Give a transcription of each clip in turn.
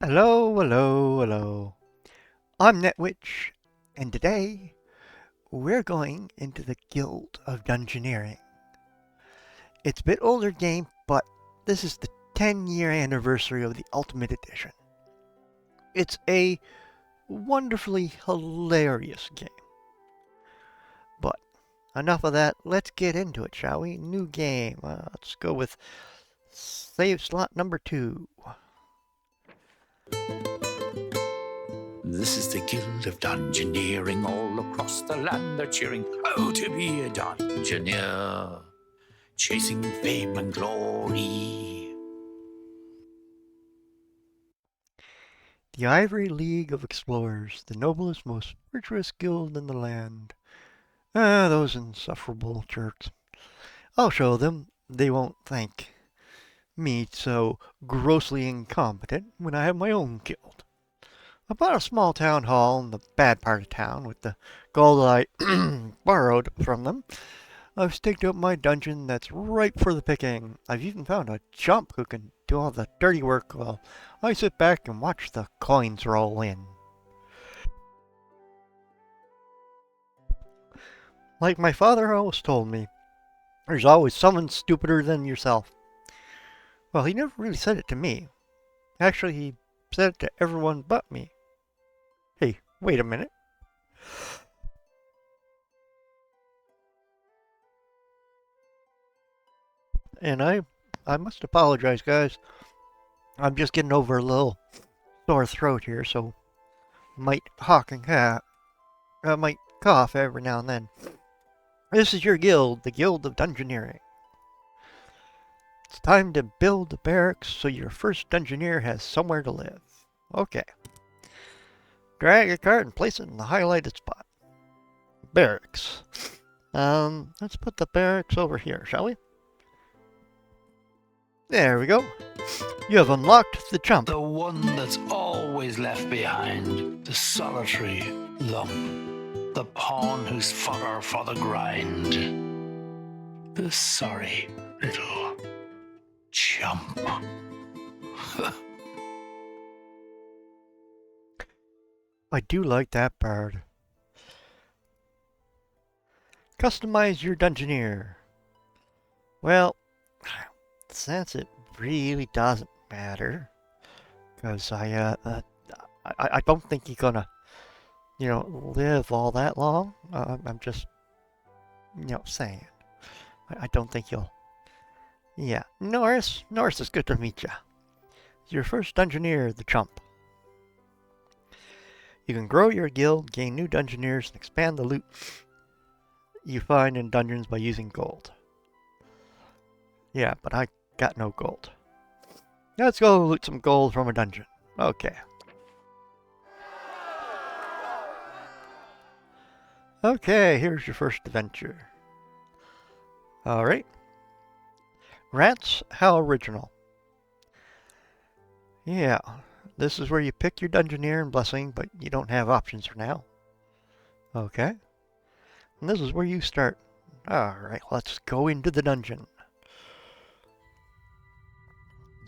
Hello, hello, hello. I'm Netwitch, and today we're going into the Guild of Dungeoneering. It's a bit older game, but this is the 10-year anniversary of the Ultimate Edition. It's a wonderfully hilarious game. But enough of that, let's get into it, shall we? New game. Let's go with save slot number 2. This is the Guild of Dungeoneering. All across the land they're cheering, oh, to be a Dungeoneer, chasing fame and glory. The Ivory League of Explorers, the noblest, most virtuous guild in the land. Those insufferable jerks. I'll show them. They won't thank me so grossly incompetent when I have my own guild. I bought a small town hall in the bad part of town with the gold I borrowed from them. I've staked out my dungeon that's ripe for the picking. I've even found a chump who can do all the dirty work while I sit back and watch the coins roll in. Like my father always told me, there's always someone stupider than yourself. Well, he never really said it to me. Actually, he said it to everyone but me. Hey, wait a minute. And I must apologize, guys. I'm just getting over a little sore throat here, so might might cough every now and then. This is your guild, the Guild of Dungeoneering. It's time to build the barracks so your first Dungeoneer has somewhere to live. Okay. Drag a card and place it in the highlighted spot. Barracks. Let's put the barracks over here, shall we? There we go. You have unlocked the chump. The one that's always left behind, the solitary lump, the pawn who's fodder for the grind, the sorry little chump. I do like that part. Customize your Dungeoneer. Well, since it really doesn't matter, because I don't think he's gonna, live all that long. I'm just, saying. I don't think he'll. Yeah, Norris, it's good to meet you. Your first Dungeoneer, the chump. You can grow your guild, gain new Dungeoneers, and expand the loot you find in dungeons by using gold. Yeah, but I got no gold. Let's go loot some gold from a dungeon. Okay. Okay, here's your first adventure. Alright. Rats, how original. Yeah, this is where you pick your Dungeoneer and Blessing, but you don't have options for now. Okay. And this is where you start. Alright, let's go into the dungeon.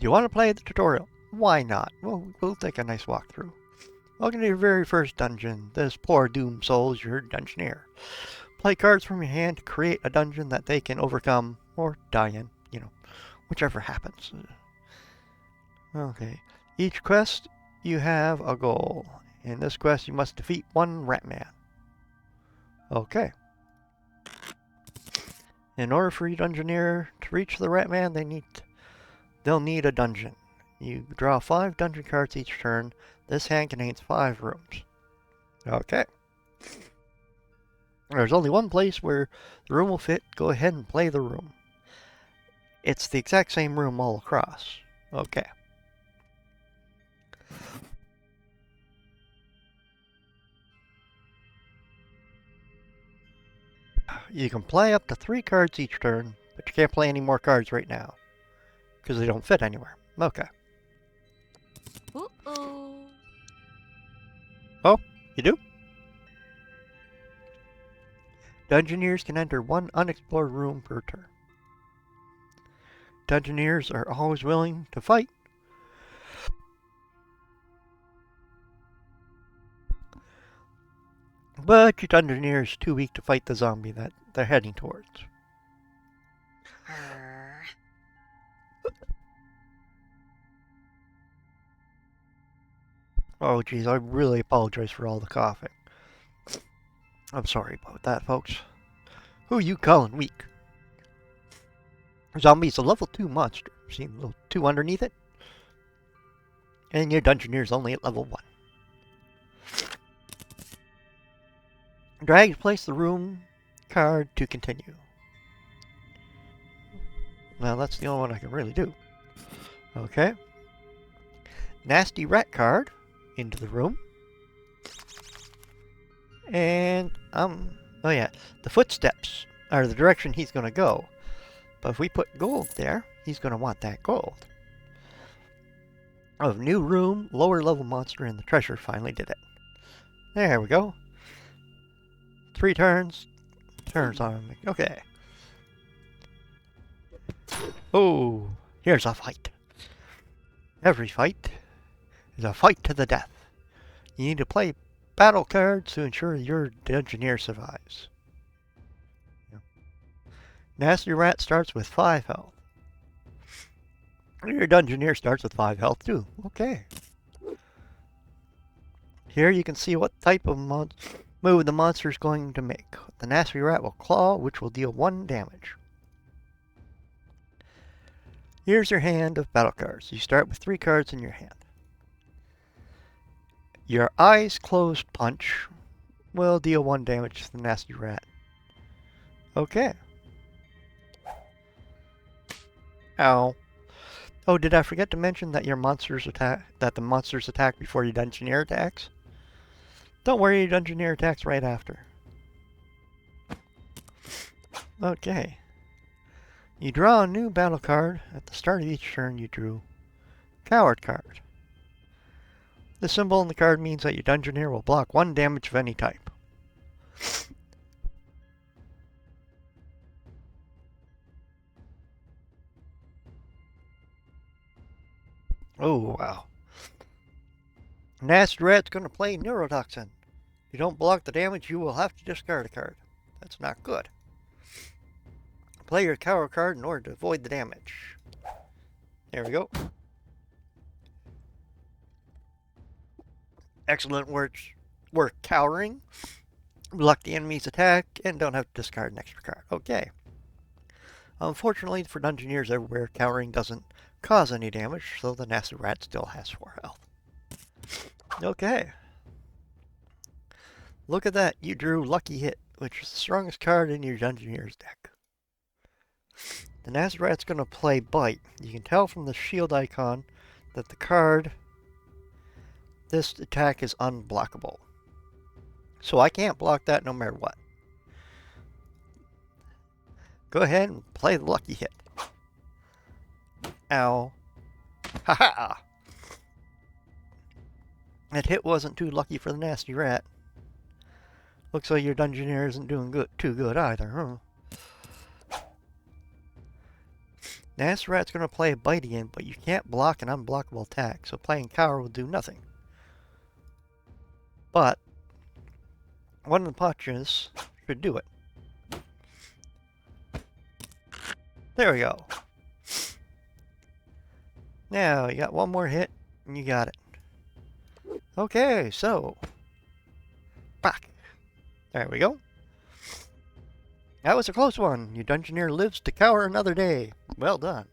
Do you want to play the tutorial? Why not? We'll take a nice walkthrough. Welcome to your very first dungeon. This poor doomed soul is your Dungeoneer. Play cards from your hand to create a dungeon that they can overcome or die in, whichever happens. Okay. Each quest, you have a goal. In this quest, you must defeat one Ratman. Okay. In order for your Dungeoneer to reach the Ratman, they'll need a dungeon. You draw 5 dungeon cards each turn. This hand contains 5 rooms. Okay. There's only one place where the room will fit. Go ahead and play the room. It's the exact same room all across. Okay. You can play up to 3 cards each turn, but you can't play any more cards right now, because they don't fit anywhere. Okay. Uh-oh. Oh, you do? Dungeoneers can enter 1 unexplored room per turn. Dungeoneers are always willing to fight But your Dungeoneer is too weak to fight the zombie that they're heading towards. Oh, geez, I really apologize for all the coughing. I'm sorry about that, folks. Who you calling weak? Zombie's a level 2 monster. See a little 2 underneath it? And your Dungeoneer's only at level 1. Drag to place the room card to continue. Well, that's the only one I can really do. Okay. Nasty rat card into the room. And, oh yeah, the footsteps are the direction he's going to go. But if we put gold there, he's going to want that gold. Of new room, lower level monster, and the treasure finally did it. There we go. 3 turns. Turns on me. Okay. Oh, here's a fight. Every fight is a fight to the death. You need to play battle cards to ensure your Dungeoneer survives. Nasty Rat starts with 5 health. Your Dungeoneer starts with 5 health too. Okay. Here you can see what type of move the monster is going to make. The Nasty Rat will claw, which will deal 1 damage. Here's your hand of battle cards. You start with 3 cards in your hand. Your eyes closed punch will deal 1 damage to the Nasty Rat. Okay. Ow. Oh, did I forget to mention that your monsters attack? That the monsters attack before your Dungeoneer attacks? Don't worry, your Dungeoneer attacks right after. Okay. You draw a new battle card. At the start of each turn, you drew Coward card. The symbol on the card means that your Dungeoneer will block 1 damage of any type. Oh, wow. Nasty Rat's going to play Neurotoxin. If you don't block the damage, you will have to discard a card. That's not good. Play your Coward card in order to avoid the damage. There we go. Excellent work cowering. Block the enemy's attack and don't have to discard an extra card. Okay. Unfortunately for Dungeoneers everywhere, cowering doesn't cause any damage, so the Nasty Rat still has 4 health. Okay. Look at that. You drew Lucky Hit, which is the strongest card in your Dungeoneer's deck. The Nasty Rat's going to play Bite. You can tell from the shield icon that the card, this attack is unblockable. So I can't block that no matter what. Go ahead and play the Lucky Hit. Ow. Haha! That hit wasn't too lucky for the Nasty Rat. Looks like your Dungeoneer isn't doing too good either, huh? Nasty Rat's going to play a Bite again, but you can't block an unblockable attack, so playing Cower will do nothing. But one of the punches should do it. There we go. Now, you got 1 more hit, and you got it. Okay, so. Back. There we go. That was a close one. Your Dungeoneer lives to cower another day. Well done.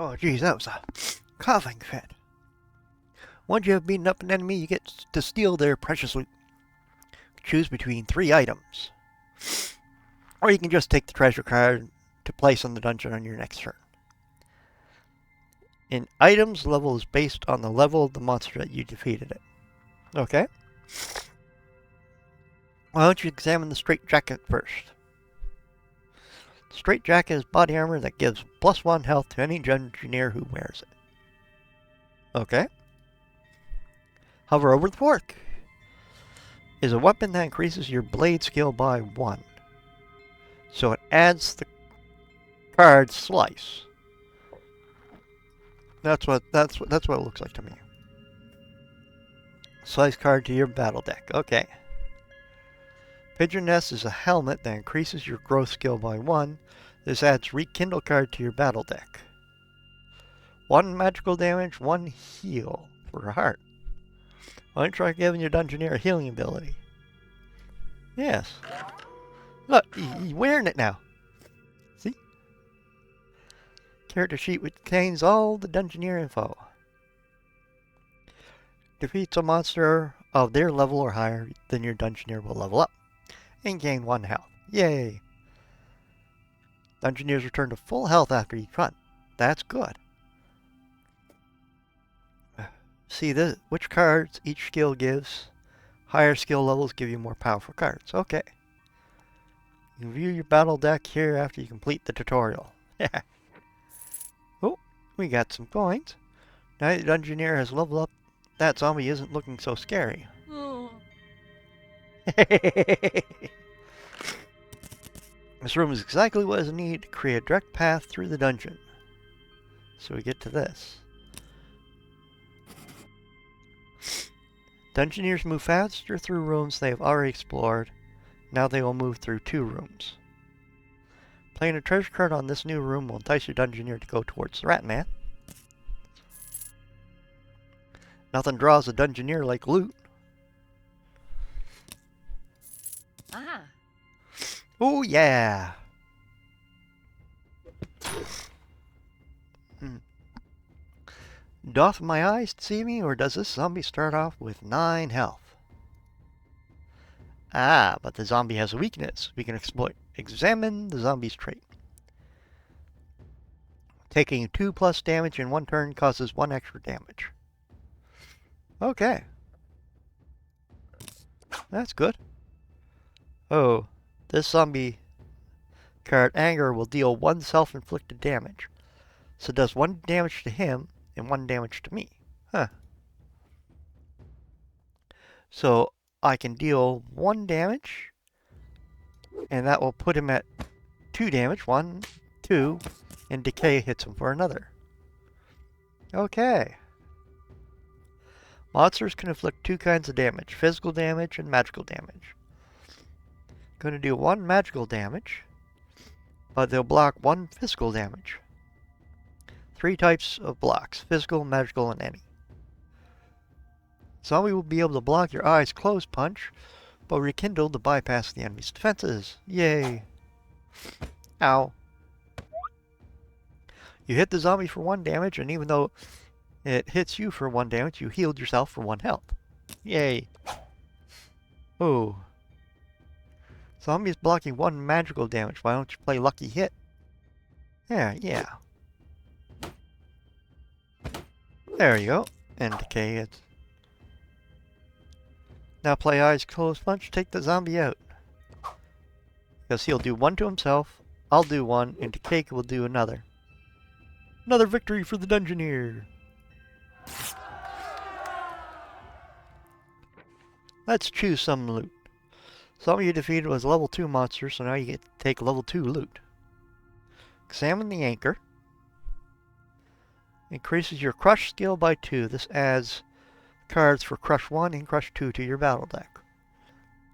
Oh, geez, that was a coughing fit. Once you have beaten up an enemy, you get to steal their precious loot. Choose between 3 items. Or you can just take the treasure card to place on the dungeon on your next turn. An item's level is based on the level of the monster that you defeated it. Okay? Why don't you examine the straight jacket first? Straight jacket is body armor that gives +1 health to any Dungeoneer who wears it. Okay. Hover over the fork. Is a weapon that increases your blade skill by 1. So it adds the card slice. That's what it looks like to me. Slice card to your battle deck. Okay. Pigeon Nest is a helmet that increases your growth skill by 1. This adds Rekindle card to your battle deck. 1 magical damage, 1 heal for a heart. Why don't you try giving your Dungeoneer a healing ability? Yes. Look, he's wearing it now. See? Character sheet which contains all the Dungeoneer info. Defeats a monster of their level or higher, then your Dungeoneer will level up and gain 1 health. Yay! Dungeoneers return to full health after each run. That's good. See which cards each skill gives. Higher skill levels give you more powerful cards. Okay. You can view your battle deck here after you complete the tutorial. Oh, we got some coins. Now that the Dungeoneer has leveled up, that zombie isn't looking so scary. This room is exactly what is needed to create a direct path through the dungeon. So we get to this. Dungeoneers move faster through rooms they have already explored. Now they will move through 2 rooms. Playing a treasure card on this new room will entice your Dungeoneer to go towards the Rat Man. Nothing draws a Dungeoneer like loot. Ah. Oh yeah! Doth my eyes deceive me, or does this zombie start off with 9 health? Ah, but the zombie has a weakness we can exploit. Examine the zombie's trait. Taking 2+ damage in 1 turn causes 1 extra damage. Okay. That's good. Oh, this zombie card, Anger, will deal 1 self-inflicted damage. So it does 1 damage to him and 1 damage to me. Huh. So I can deal 1 damage, and that will put him at 2 damage. 1, 2, and Decay hits him for another. Okay. Monsters can inflict 2 kinds of damage, physical damage and magical damage. Going to do 1 magical damage, but they'll block 1 physical damage. 3 types of blocks, physical, magical, and any. Zombie will be able to block your eyes closed punch, but rekindle to bypass the enemy's defenses. Yay! Ow. You hit the zombie for 1 damage, and even though it hits you for 1 damage, you healed yourself for 1 health. Yay! Oh. Zombie is blocking 1 magical damage. Why don't you play Lucky Hit? Yeah. There you go. And Decay hits. Now play Eyes Closed Punch, take the zombie out. Because he'll do 1 to himself, I'll do 1, and Decay will do another. Another victory for the Dungeoneer! Let's choose some loot. Zombie you defeated was a level 2 monster, so now you get to take level 2 loot. Examine the anchor. Increases your crush skill by 2. This adds cards for Crush 1 and Crush 2 to your battle deck.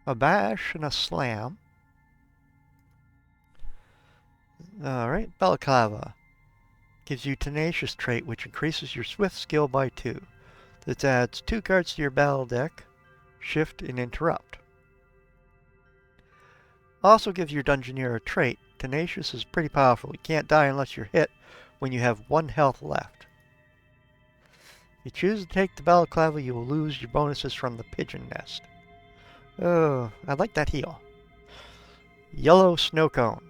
A bash and a slam. Alright, Balaclava. Gives you Tenacious trait, which increases your Swift skill by 2. This adds 2 cards to your battle deck, Shift and Interrupt. Also gives your Dungeoneer a trait. Tenacious is pretty powerful. You can't die unless you're hit when you have 1 health left. If you choose to take the Balaclava, you will lose your bonuses from the Pigeon Nest. Oh, I like that heal. Yellow Snow Cone.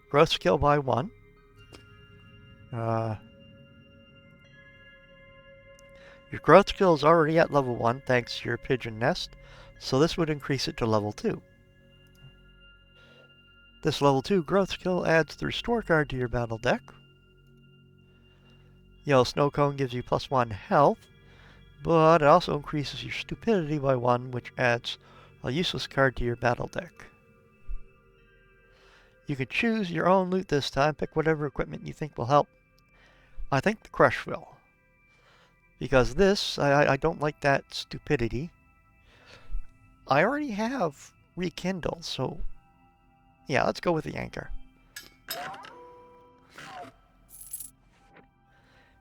Growth skill by 1. Your growth skill is already at level 1 thanks to your Pigeon Nest, so this would increase it to level 2. This level 2 growth skill adds the Restore card to your battle deck. Yellow Snow Cone gives you +1 health, but it also increases your stupidity by 1, which adds a useless card to your battle deck. You can choose your own loot this time. Pick whatever equipment you think will help. I think the crush will. Because this, I don't like that stupidity. I already have rekindle, so yeah, let's go with the anchor.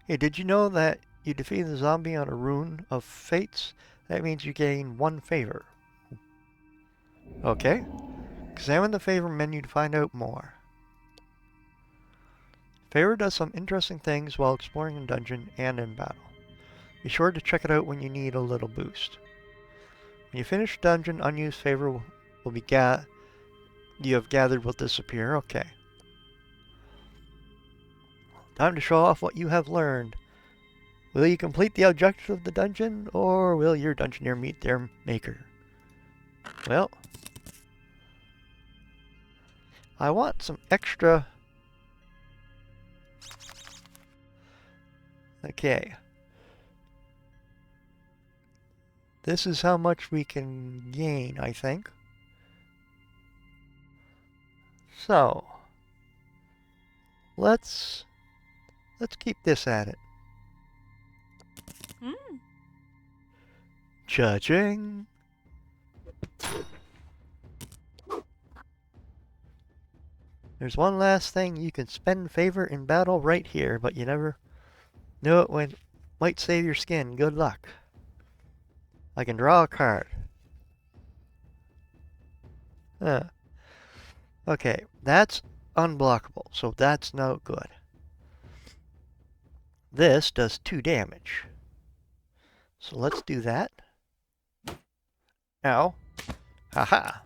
Hey, did you know that you defeat the zombie on a rune of fates? That means you gain 1 favor. Okay. Examine the favor menu to find out more. Favor does some interesting things while exploring in dungeon and in battle. Be sure to check it out when you need a little boost. When you finish dungeon, unused favor will be you have gathered will disappear. Okay. Time to show off what you have learned. Will you complete the objective of the dungeon, or will your dungeoneer meet their maker? Well, I want some extra. Okay. This is how much we can gain, I think. So, let's keep this at it. Judging. There's one last thing. You can spend favor in battle right here, but you never know it when might save your skin. Good luck. I can draw a card. Okay, that's unblockable, so that's no good. This does 2 damage. So let's do that. Ow. Haha.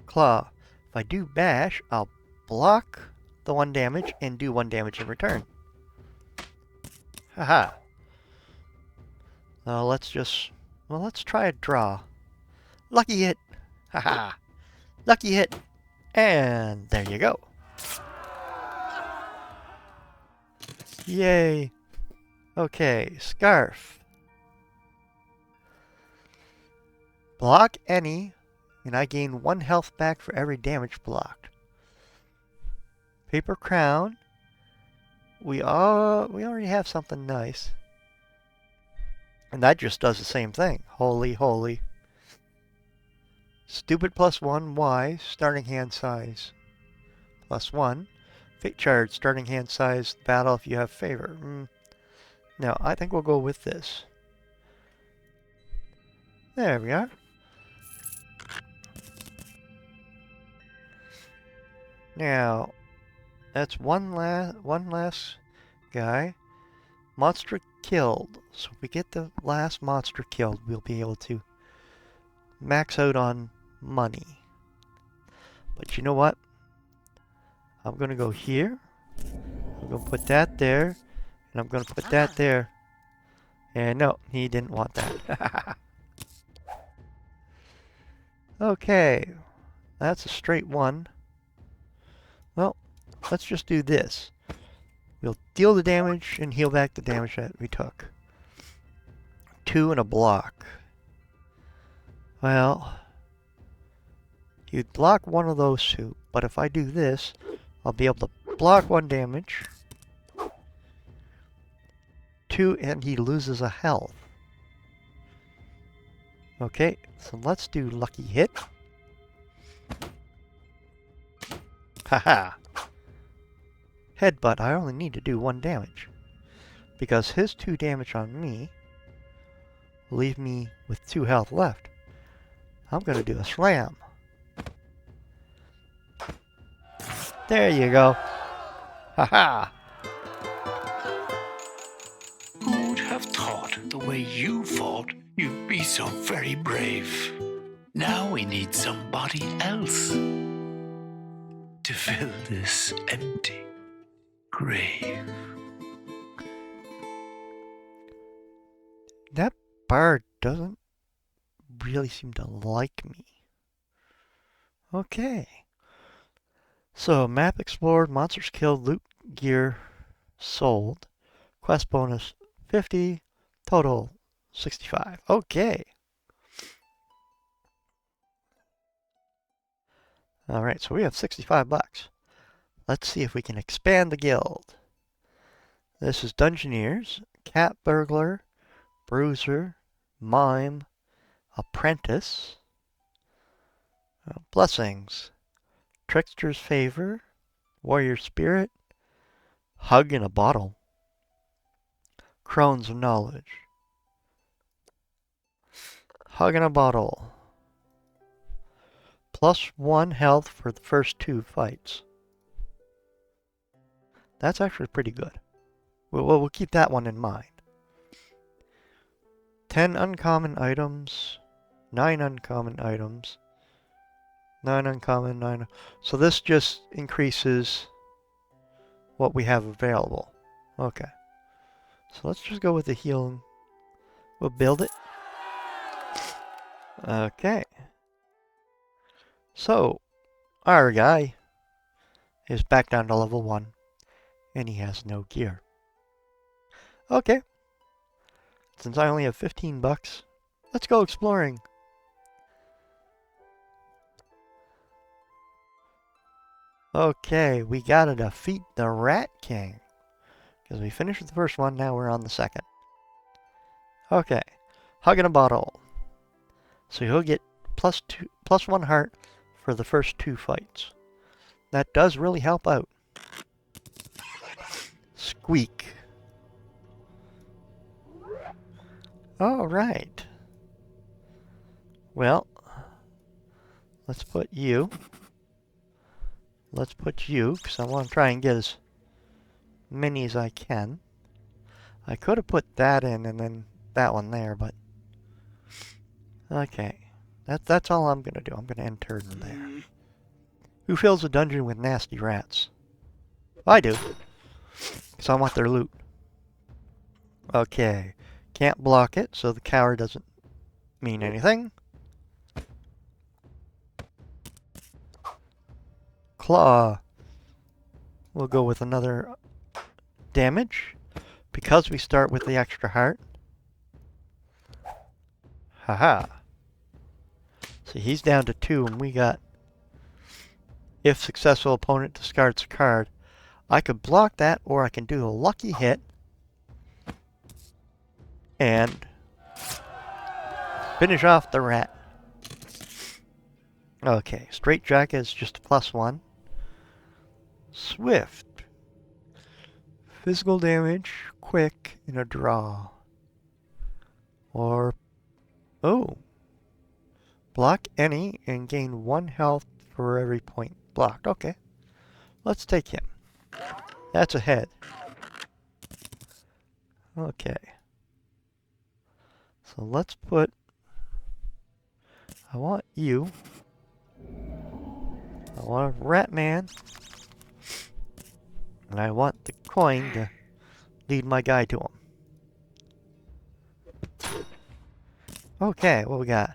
Claw. If I do bash, I'll block the 1 damage and do 1 damage in return. Haha. Let's try a draw. Lucky hit. Haha. Lucky hit. And there you go. Yay. Okay, scarf. Block any, and I gain 1 health back for every damage blocked. Paper crown. We already have something nice. And that just does the same thing. Holy, holy. Stupid +1, Y, starting hand size. +1. Fate charge, starting hand size, battle if you have favor. No, I think we'll go with this. There we are. Now, that's one last guy. Monster killed. So if we get the last monster killed, we'll be able to max out on money. But you know what? I'm going to go here. I'm going to put that there. And I'm going to put that there. And no, he didn't want that. Okay. That's a straight 1. Well, let's just do this. We'll deal the damage and heal back the damage that we took. 2 and a block. Well, you'd block one of those 2, but if I do this, I'll be able to block 1 damage. 2, and he loses a health. Okay, so let's do lucky hit. Haha. Headbutt, I only need to do 1 damage. Because his 2 damage on me will leave me with 2 health left. I'm going to do a slam. There you go. Haha. Who would have thought the way you fought, you'd be so very brave? Now we need somebody else to fill this empty grave. That bard doesn't really seem to like me. Okay. So, map explored, monsters killed, loot gear sold, quest bonus 50, Total 65. Okay. Alright, so we have 65 bucks. Let's see if we can expand the guild. This is Dungeoneers, Cat Burglar, Bruiser, Mime, Apprentice, Blessings, Trickster's Favor, Warrior Spirit, Hug in a Bottle, Crones of Knowledge, Hug in a Bottle, +1 health for the first 2 fights. That's actually pretty good. We'll keep that one in mind. 10 uncommon items, 9 uncommon items, 9 uncommon, 9. So this just increases what we have available. Okay. So let's just go with the healing. We'll build it. Okay. So, our guy is back down to level 1, and he has no gear. Okay. Since I only have 15 bucks, let's go exploring. Okay, we gotta defeat the Rat King. Because we finished with the first one, now we're on the second. Okay, Hug in a Bottle. So he'll get +1 heart for the first 2 fights. That does really help out. Squeak. Alright. Well, let's put you. Let's put you, because I want to try and get as many as I can. I could have put that in and then that one there, but... Okay. That's all I'm going to do. I'm going to enter in there. Who fills a dungeon with nasty rats? I do. Because I want their loot. Okay. Can't block it, so the cower doesn't mean anything. Claw. We'll go with another damage. Because we start with the extra heart. Haha. See, he's down to 2, and we got... If successful opponent discards a card. I could block that, or I can do a lucky hit. And finish off the rat. Okay, Straight Jacket is just a +1. Swift. Physical damage, quick, in a draw. Or, oh. Block any and gain 1 health for every point blocked. Okay. Let's take him. That's a head. Okay. So let's put... I want you. I want a rat man. And I want the coin to lead my guy to him. Okay, what we got?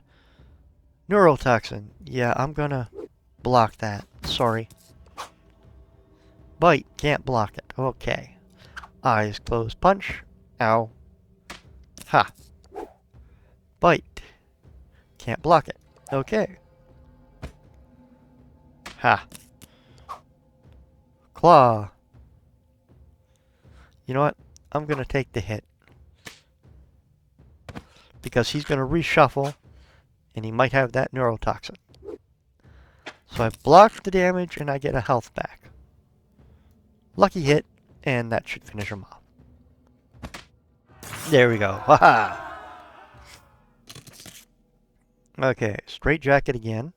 Neurotoxin. Yeah, I'm gonna block that. Sorry. Bite. Can't block it. Okay. Eyes closed. Punch. Ow. Ha. Bite. Can't block it. Okay. Ha. Claw. You know what? I'm gonna take the hit. Because he's gonna reshuffle, and he might have that neurotoxin. So I block the damage, and I get a health back. Lucky hit, and that should finish him off. There we go. Haha! Okay, Straight Jacket again.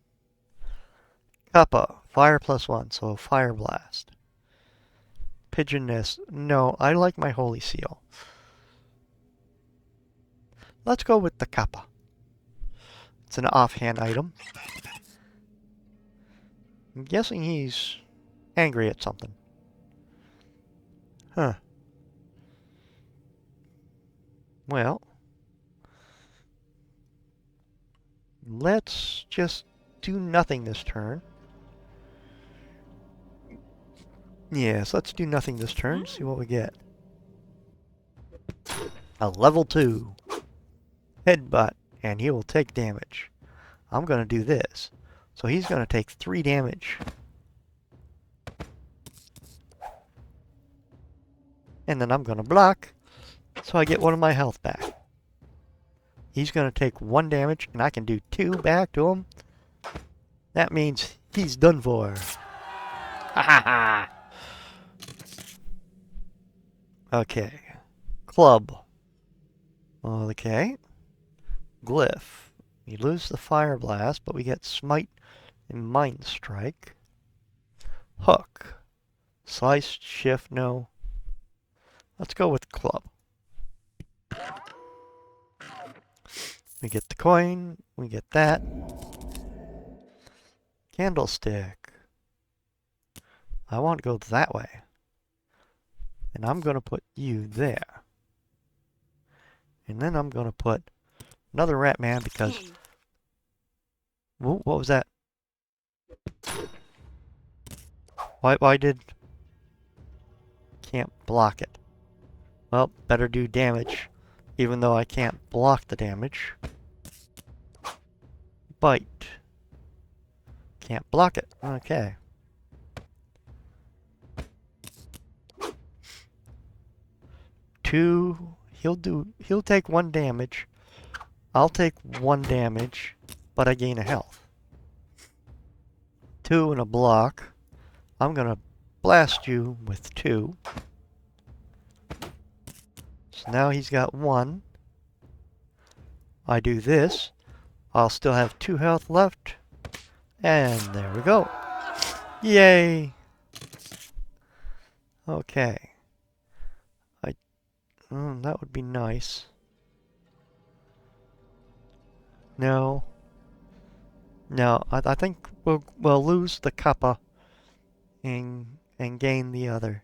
Kappa, fire +1, so Fire Blast. Pigeon Nest. No, I like my Holy Seal. Let's go with the Kappa. It's an offhand item. I'm guessing he's angry at something. Huh. Well, let's just do nothing this turn. Yes, let's do nothing this turn. See what we get. a level 2 headbutt, and he will take damage. I'm going to do this. So he's going to take 3 damage. And then I'm going to block, so I get 1 of my health back. He's going to take 1 damage, and I can do 2 back to him. That means he's done for. Ha ha ha! Okay. Club. Okay. Glyph. We lose the Fire Blast, but we get Smite and Mind Strike. Hook. Slice, Shift, no. Let's go with Club. We get the coin. We get that. Candlestick. I want to go that way. And I'm going to put you there. And then I'm going to put another rat man because... Whoa, what was that? Why did... Can't block it. Well, better do damage. Even though I can't block the damage. Bite. Can't block it. Okay. He'll take 1 damage. I'll take 1 damage, but I gain a health. 2 and a block. I'm gonna blast you with 2. So now he's got 1. I do this. I'll still have 2 health left. And there we go. Yay! Okay. That would be nice. No. No, I think we'll lose the Kappa and gain the other.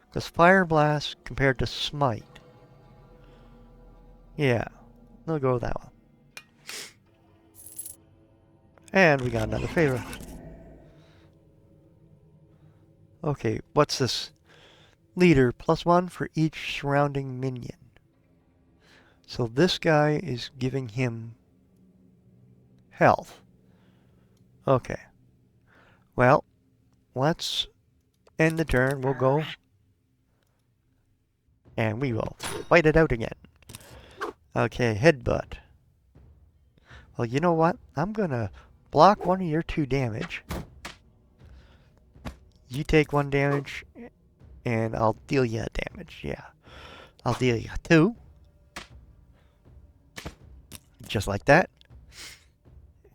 Because Fire Blast compared to Smite. Yeah, we'll go with that one. And we got another favor. Okay, what's this? Leader, +1 for each surrounding minion. So this guy is giving him health. Okay. Well, let's end the turn. We'll go. And we will fight it out again. Okay, headbutt. Well, you know what? I'm gonna block 1 of your 2 damage. You take 1 damage, and I'll deal you damage. Yeah. I'll deal you 2. Just like that.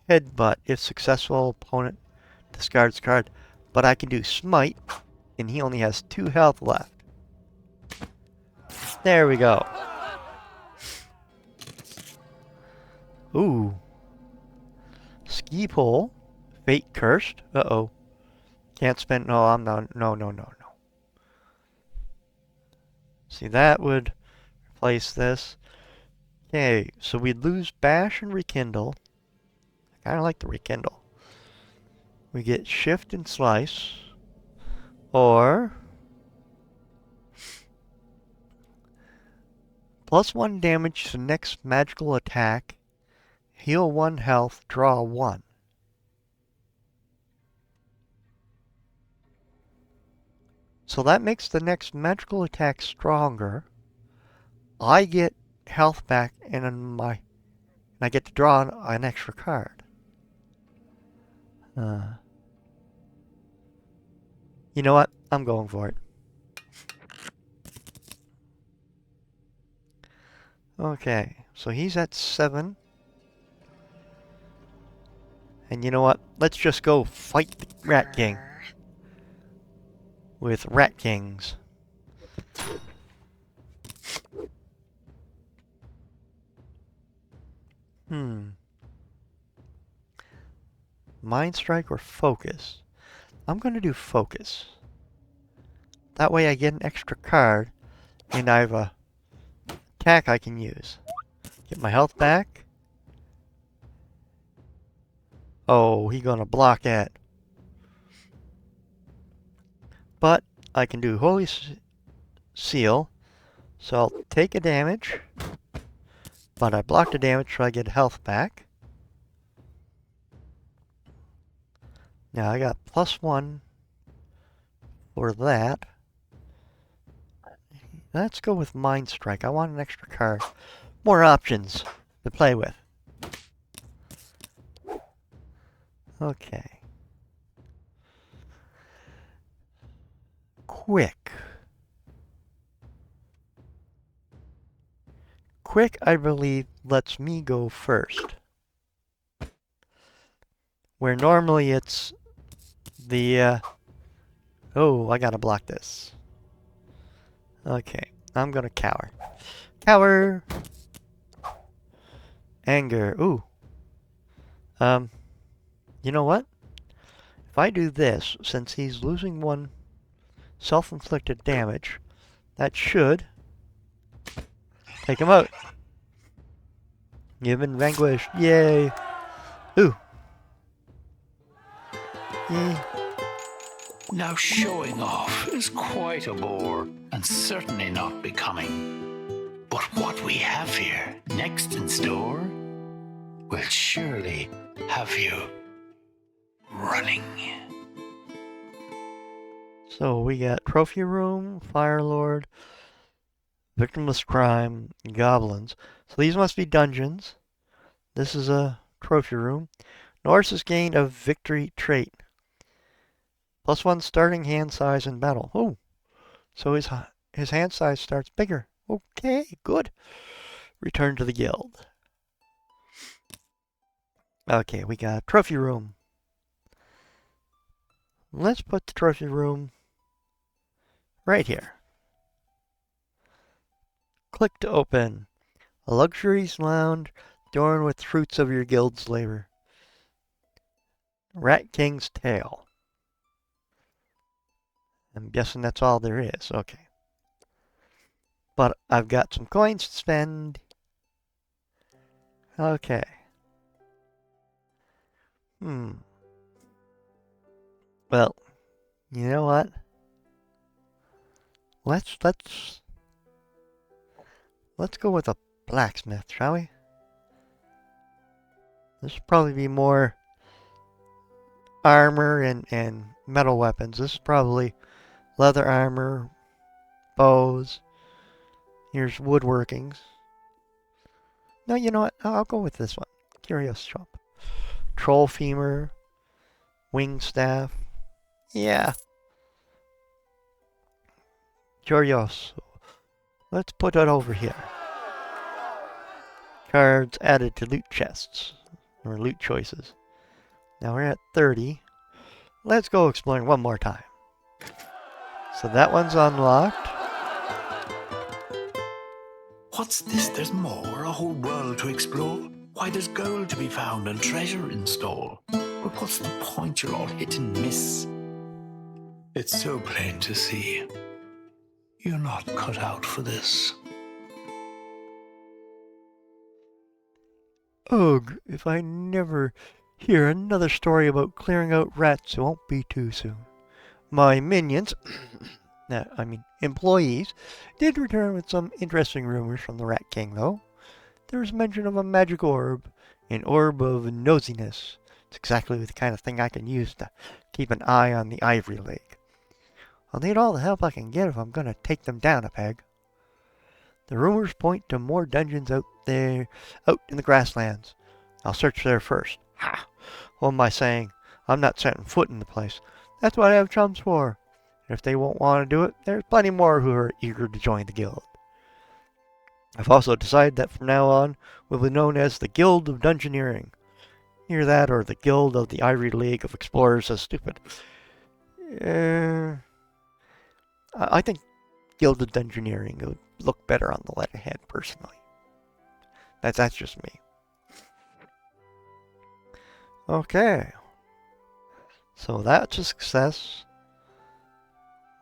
Headbutt. If successful, opponent discards card. But I can do Smite, and he only has 2 health left. There we go. Ooh. Ski pole. Fate cursed. Uh-oh. Can't spend... No, I'm not... No. See, that would replace this. Okay, so we'd lose Bash and Rekindle. I kind of like the Rekindle. We get Shift and Slice. Or... +1 damage to next magical attack. Heal 1 health, draw 1. So that makes the next magical attack stronger. I get health back, and I get to draw an extra card. You know what? I'm going for it. Okay, so he's at 7. And you know what? Let's just go fight the Rat King. With Rat Kings. Mind Strike or Focus? I'm going to do Focus. That way I get an extra card, and I have a attack I can use. Get my health back. Oh, he's going to block that. But I can do Holy Seal. So I'll take a damage, but I block the damage so I get health back. Now I got +1 for that. Let's go with Mind Strike. I want an extra card. More options to play with. Okay. Quick. Quick, I believe, lets me go first. Where normally it's the, oh, I gotta block this. Okay, I'm gonna cower. Cower! Anger, ooh. You know what? If I do this, since he's losing 1 self-inflicted damage, that should take him out. You've been vanquished. Yay! Ooh. Yay. Now showing off is quite a bore, and certainly not becoming. But what we have here, next in store, will surely have you running. So we got Trophy Room, Fire Lord, Victimless Crime, Goblins. So these must be dungeons. This is a Trophy Room. Norse has gained a Victory trait. +1 starting hand size in battle. Oh, so his hand size starts bigger. Okay, good. Return to the guild. Okay, we got Trophy Room. Let's put the Trophy Room right here. Click to open. A luxurious lounge adorned with fruits of your guild's labor. Rat King's Tail. I'm guessing that's all there is. Okay. But I've got some coins to spend. Okay. Well, you know what? Let's go with a blacksmith, shall we? This will probably be more armor and metal weapons. This is probably leather armor, bows. Here's woodworkings. No, you know what? I'll go with this one. Curious Chomp. Troll femur, wing staff. Yeah. Curious. Let's put it over here. Cards added to loot chests, or loot choices. Now we're at 30. Let's go exploring one more time. So that one's unlocked. What's this? There's more? A whole world to explore? Why, there's gold to be found and treasure in store. But what's the point? You're all hit and miss. It's so plain to see. You're not cut out for this. Ugh, if I never hear another story about clearing out rats, it won't be too soon. My minions, employees, did return with some interesting rumors from the Rat King, though. There was mention of a magic orb, an orb of nosiness. It's exactly the kind of thing I can use to keep an eye on the Ivory Lake. I'll need all the help I can get if I'm going to take them down a peg. The rumors point to more dungeons out in the grasslands. I'll search there first. Ha! What am I saying? I'm not setting foot in the place. That's what I have chums for. And if they won't want to do it, there's plenty more who are eager to join the guild. I've also decided that from now on, we'll be known as the Guild of Dungeoneering. Either that or the Guild of the Ivory League of Explorers is stupid. I think Guild of Dungeoneering would look better on the letterhead, personally. That's just me. Okay. So that's a success.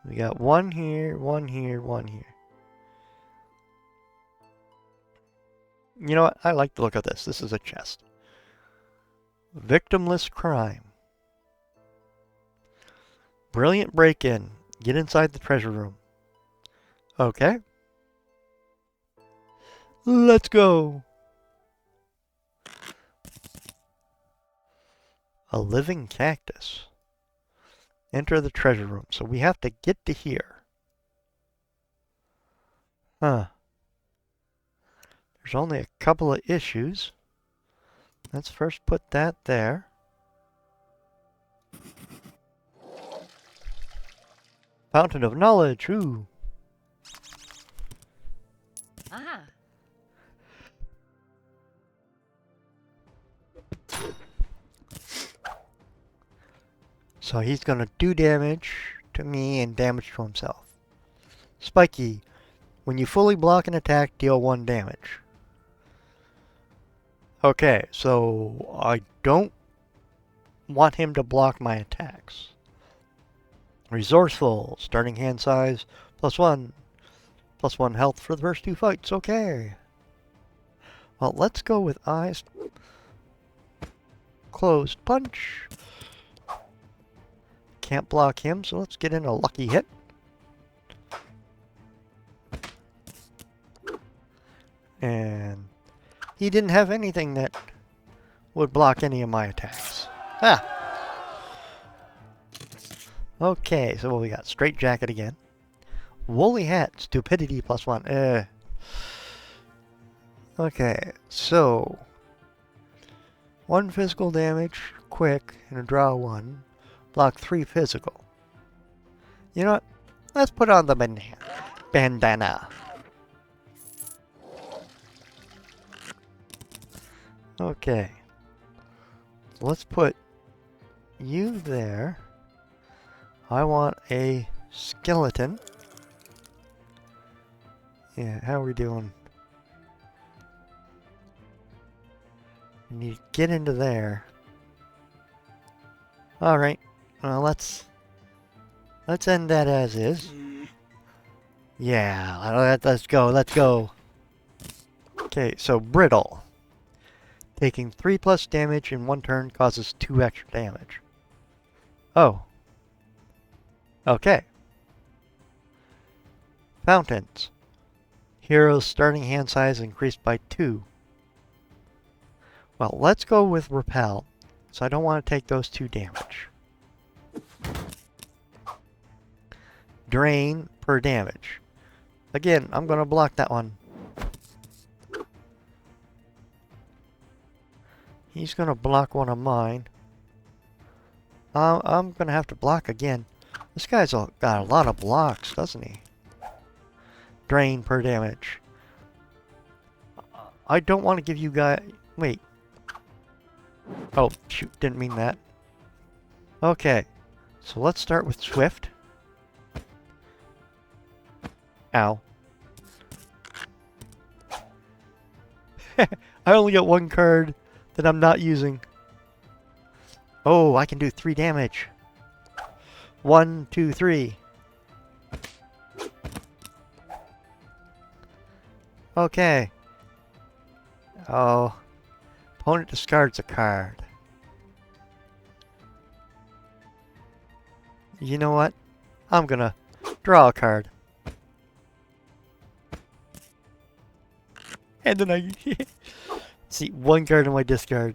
We got one here, one here, one here. You know what? I like the look of this. This is a chest. Victimless crime. Brilliant break-in. Get inside the treasure room. Okay. Let's go. A living cactus. Enter the treasure room. So we have to get to here. Huh. There's only a couple of issues. Let's first put that there. Fountain of knowledge. Ooh. Ah. So he's gonna do damage to me and damage to himself. Spiky. When you fully block an attack, deal 1 damage. Okay, so I don't want him to block my attacks. Resourceful. Starting hand size +1. +1 health for the first 2 fights. Okay. Well, let's go with eyes closed punch. Can't block him, so let's get in a lucky hit. And he didn't have anything that would block any of my attacks. Ah! Okay, so what we got? Straight jacket again. Woolly hat, stupidity +1. Okay, so 1 physical damage, quick, and draw 1. Block 3 physical. You know what? Let's put on the bandana. Okay. Let's put you there. I want a skeleton. Yeah, how are we doing? We need to get into there. Alright. Well, let's end that as is. Yeah, let's go, let's go. Okay, so brittle. Taking 3+ damage in 1 turn causes 2 extra damage. Oh. Okay. Fountains. Hero's starting hand size increased by 2. Well, let's go with repel. So I don't want to take those 2 damage. Drain per damage. Again, I'm going to block that one. He's going to block one of mine. I'm going to have to block again. This guy's got a lot of blocks, doesn't he? Drain per damage. I don't want to give you guys... Wait. Oh, shoot, didn't mean that. Okay, so let's start with Swift. Ow. I only got 1 card that I'm not using. Oh, I can do 3 damage. 1, 2, 3. Okay. Oh. Opponent discards a card. You know what? I'm gonna draw a card. And then I see 1 card in my discard.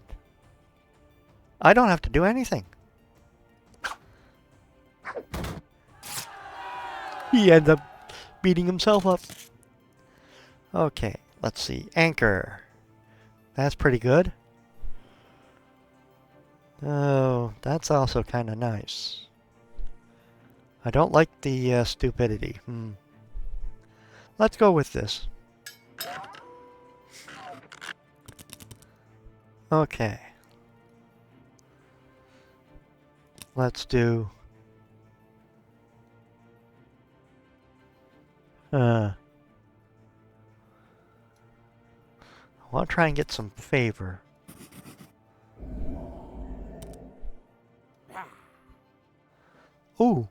I don't have to do anything. He ends up beating himself up. Okay, let's see. Anchor. That's pretty good. Oh, that's also kind of nice. I don't like the stupidity. Let's go with this. Okay. Let's do... I want to try and get some favor. Ooh.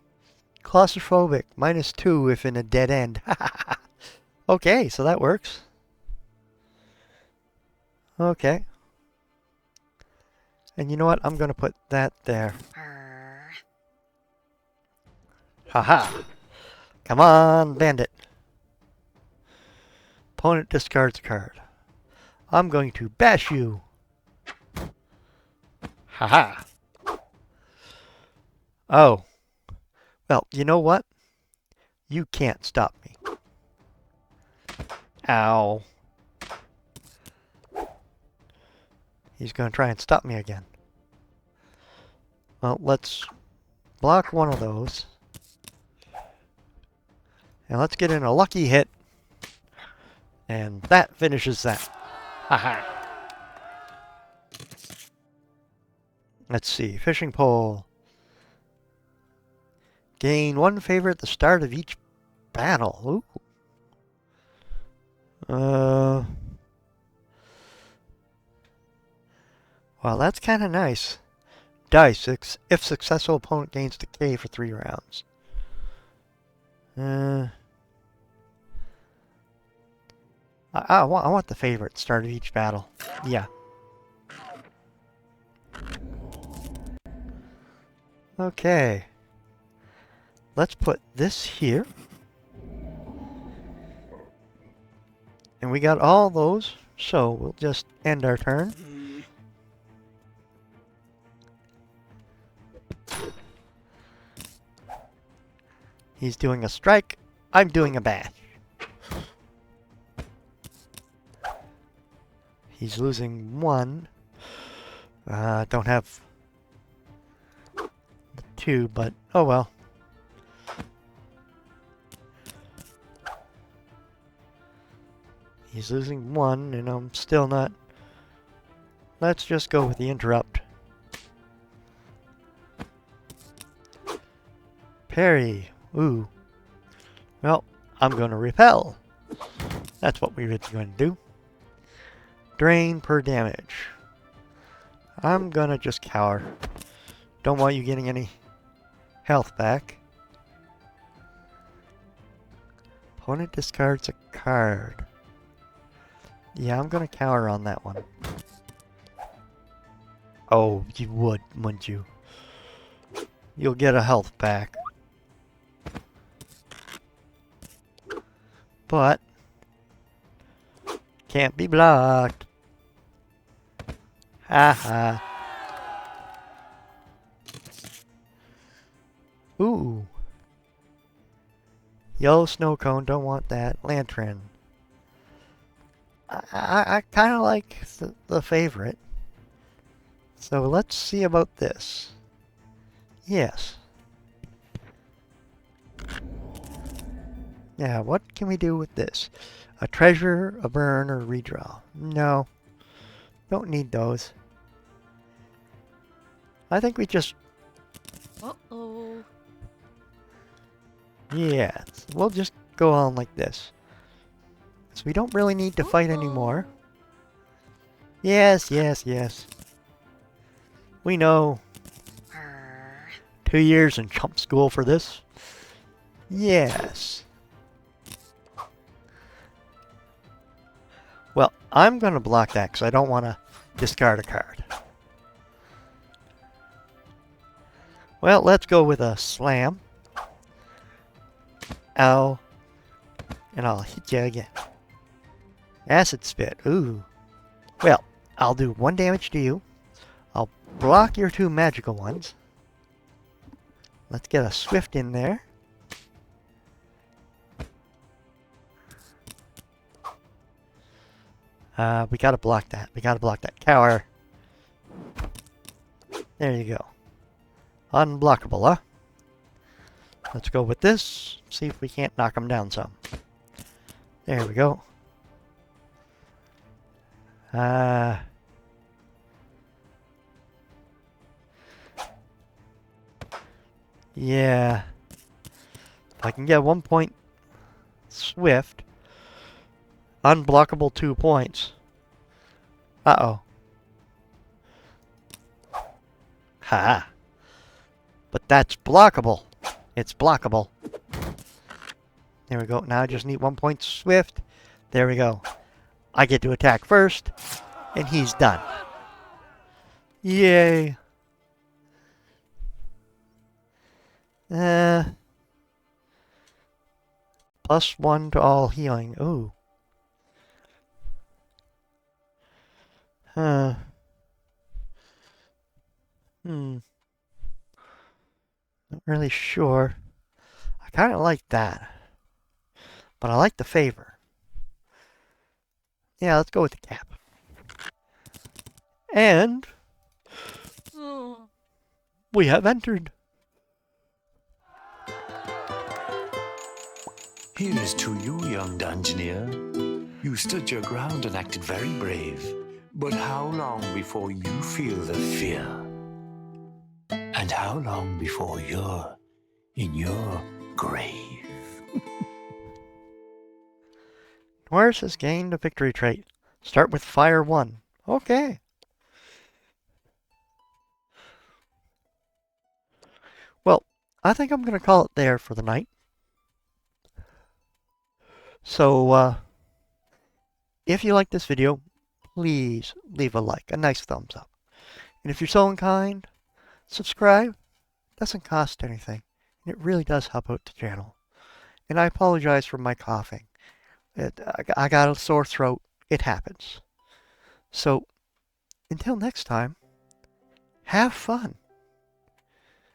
Claustrophobic. -2 if in a dead end. Okay, so that works. Okay. And you know what? I'm going to put that there. Haha. Come on, bandit. Opponent discards a card. I'm going to bash you. Haha. Oh. Well, you know what? You can't stop me. Ow. He's going to try and stop me again. Well, let's block one of those. And let's get in a lucky hit. And that finishes that. Haha. Let's see. Fishing pole. Gain 1 favor at the start of each battle. Ooh. Well, that's kind of nice. Dice. If successful, opponent gains decay for 3 rounds. I want the favor at the start of each battle. Yeah. Okay. Let's put this here. And we got all those, so we'll just end our turn. He's doing a strike. I'm doing a bash. He's losing 1. Don't have the 2, but oh well. He's losing 1, and I'm still not. Let's just go with the interrupt. Parry. Ooh. Well, I'm going to repel. That's what we were going to do. Drain per damage. I'm going to just cower. Don't want you getting any health back. Opponent discards a card. Yeah, I'm going to cower on that one. Oh, you would, wouldn't you? You'll get a health back. But can't be blocked. Haha. Ooh. Yellow snow cone, don't want that. Lantern. I kind of like the favorite. So let's see about this. Yes. Yeah, what can we do with this? A treasure, a burn, or redraw? No. Don't need those. I think we just... Uh-oh. Yeah, we'll just go on like this. So we don't really need to fight anymore. Yes, yes, yes. We know. 2 years in chump school for this. Yes. Well, I'm going to block that because I don't want to discard a card. Well, let's go with a slam. Ow. And I'll hit you again. Acid spit. Ooh. Well, I'll do 1 damage to you. I'll block your 2 magical ones. Let's get a swift in there. We gotta block that. We gotta block that. Cower. There you go. Unblockable, huh? Let's go with this. See if we can't knock him down some. There we go. Yeah. If I can get 1 point swift. Unblockable 2 points. Uh-oh. Ha! But that's blockable. It's blockable. There we go. Now I just need 1 point swift. There we go. I get to attack first, and he's done. Yay. +1 to all healing. Ooh. Huh. Hmm. Not really sure. I kind of like that, but I like the favor. Yeah, let's go with the cap. And Oh. we have entered. Here's to you, young Dungeoneer. You stood your ground and acted very brave. But how long before you feel the fear? And how long before you're in your grave? Norris has gained a victory trait. Start with Fire 1. Okay. Well, I think I'm going to call it there for the night. So, if you like this video, please leave a like, a nice thumbs up. And if you're so inclined, subscribe. Doesn't cost anything. And it really does help out the channel. And I apologize for my coughing. I got a sore throat. It happens. So, until next time, have fun.